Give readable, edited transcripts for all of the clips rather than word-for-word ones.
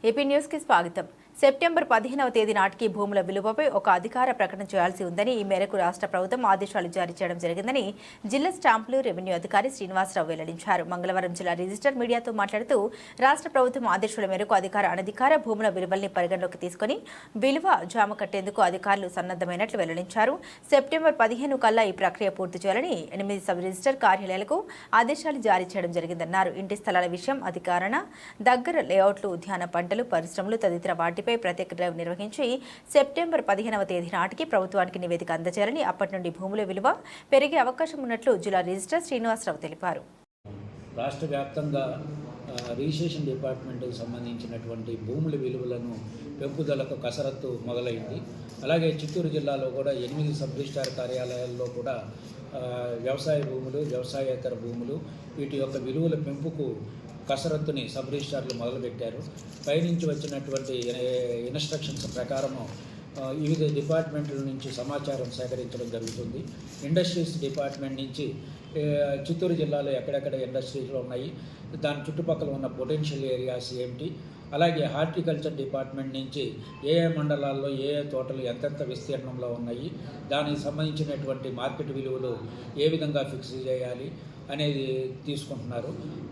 AP news కి స్వాగతం. September 15వ తేదీ నాటికి భూముల విలువపై ఒక అధికార ప్రకటన చేయాల్సి ఉందని, ఈ మేరకు రాష్ట్ర ప్రభుత్వం ఆదేశాలు జారీ చేయడం జరిగిందని జిల్లా స్టాంపులు రెవెన్యూ అధికారి శ్రీనివాసరావు వెల్లడించారు. మంగళవారం జిల్లా రిజిస్టర్ మీడియాతో మాట్లాడుతూ రాష్ట్ర ప్రభుత్వం ఆదేశాల మేరకు అధికార అనధికార భూముల విలువల్ని పరిగణలోకి తీసుకుని విలువ జామ కట్టేందుకు అధికారులు సన్నద్ధమైనట్లు వెల్లడించారు. సెప్టెంబర్ 15 కల్లా ఈ ప్రక్రియ పూర్తి చేయాలని 8 సబ్ రిజిస్టర్ కార్యాలయాలకు ఆదేశాలు జారీ చేయడం జరిగిందన్నారు. ఇంటి స్థలాల విషయం అధికారణ దగ్గర లేఅవుట్లు, ఉద్యాన పంటలు, పరిశ్రమలు తదితర వాటిపై ప్రత్యేక డ్రైవ్ నిర్వహించి సెప్టెంబర్ 15వ తేదీ నాటికి ప్రభుత్వానికి నివేదిక అందజేయాలని, అప్పటి నుండి భూముల విలువ పెరిగే అవకాశం ఉన్నట్లు జిల్లా రిజిస్టర్ శ్రీనివాసరావు తెలిపారు. రాష్ట్ర వ్యాప్తంగా రిజిస్ట్రేషన్ డిపార్ట్మెంట్కి సంబంధించినటువంటి భూముల విలువలను పెంపుదలకు కసరత్తు మొదలైంది. అలాగే చిత్తూరు జిల్లాలో కూడా 8 సబ్ రిజిస్ట్రార్ కార్యాలయాల్లో కూడా వ్యవసాయ భూములు, వ్యవసాయేతర భూములు వీటి యొక్క విలువల పెంపుకు కసరత్తుని సబ్ రిజిస్ట్రార్లు మొదలుపెట్టారు. పైనుంచి వచ్చినటువంటి ఇన్స్ట్రక్షన్స్ ప్రకారము వివిధ డిపార్ట్మెంట్ల నుంచి సమాచారం సేకరించడం జరుగుతుంది. ఇండస్ట్రీస్ డిపార్ట్మెంట్ నుంచి చిత్తూరు జిల్లాలో ఎక్కడెక్కడ ఇండస్ట్రీస్లో ఉన్నాయి, దాని చుట్టుపక్కల ఉన్న పొటెన్షియల్ ఏరియాస్ ఏమిటి, అలాగే హార్టికల్చర్ డిపార్ట్మెంట్ నుంచి ఏ మండలాల్లో ఏ తోటలు ఎంతెంత విస్తీర్ణంలో ఉన్నాయి, దానికి సంబంధించినటువంటి మార్కెట్ విలువలు ఏ విధంగా ఫిక్స్ చేయాలి అనేది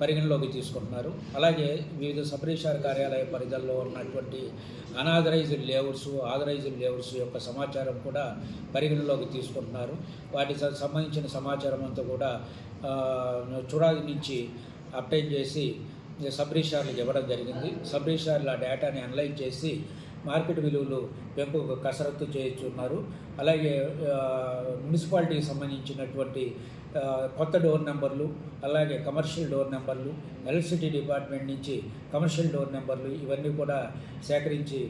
పరిగణలోకి తీసుకుంటున్నారు. అలాగే వివిధ సబ్ రిజిస్ట్రార్ కార్యాలయ పరిధిలో ఉన్నటువంటి అనాథరైజ్డ్ లేఅవుట్స్, ఆథరైజ్డ్ లేఅవుట్స్ యొక్క సమాచారం కూడా పరిగణలోకి తీసుకుంటున్నారు. వాటికి సంబంధించిన సమాచారం అంతా కూడా చూడాలి నుంచి అప్డేట్ చేసి సబ్ రిజిస్ట్రార్లకు ఇవ్వడం జరిగింది. సబ్ రిజిస్ట్రార్లు ఆ డేటాని అనలైజ్ చేసి మార్కెట్ విలువలు పెంపుకు కసరత్తు చేస్తున్నారు. అలాగే మున్సిపాలిటీకి సంబంధించినటువంటి కొత్త డోర్ నెంబర్లు, అలాగే కమర్షియల్ డోర్ నెంబర్లు, ఎలక్ట్రిసిటీ డిపార్ట్మెంట్ నుంచి కమర్షియల్ డోర్ నెంబర్లు ఇవన్నీ కూడా సేకరించి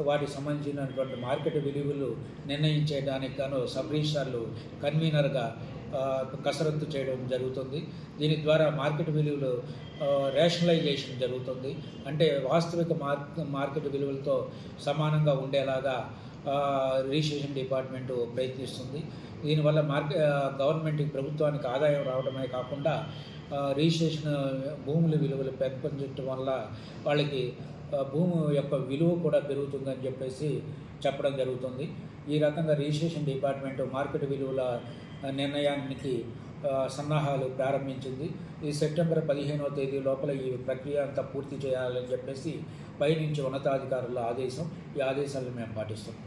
వాటికి సంబంధించినటువంటి మార్కెట్ విలువలు నిర్ణయించడానికి గాను సబ్ రిజిస్ట్రార్లు కన్వీనర్గా కసరత్తు చేయడం జరుగుతుంది. దీని ద్వారా మార్కెట్ విలువలు రేషనలైజేషన్ జరుగుతుంది. అంటే వాస్తవిక మార్కెట్ విలువలతో సమానంగా ఉండేలాగా రిజిస్ట్రేషన్ డిపార్ట్మెంటు ప్రయత్నిస్తుంది. దీనివల్ల గవర్నమెంట్కి, ప్రభుత్వానికి ఆదాయం రావడమే కాకుండా రిజిస్ట్రేషన్ భూముల విలువలు పెంపొందడం వల్ల వాళ్ళకి భూమి యొక్క విలువ కూడా పెరుగుతుందని చెప్పేసి చెప్పడం జరుగుతుంది. ఈ రకంగా రిజిస్ట్రేషన్ డిపార్ట్మెంటు మార్కెట్ విలువల నిర్ణయానికి సన్నాహాలు ప్రారంభించింది. ఈ సెప్టెంబర్ 15వ తేదీ లోపల ఈ ప్రక్రియ అంతా పూర్తి చేయాలని చెప్పేసి పైనుంచి ఉన్నతాధికారుల ఆదేశం. ఈ ఆదేశాలను మేము పాటిస్తున్నాం.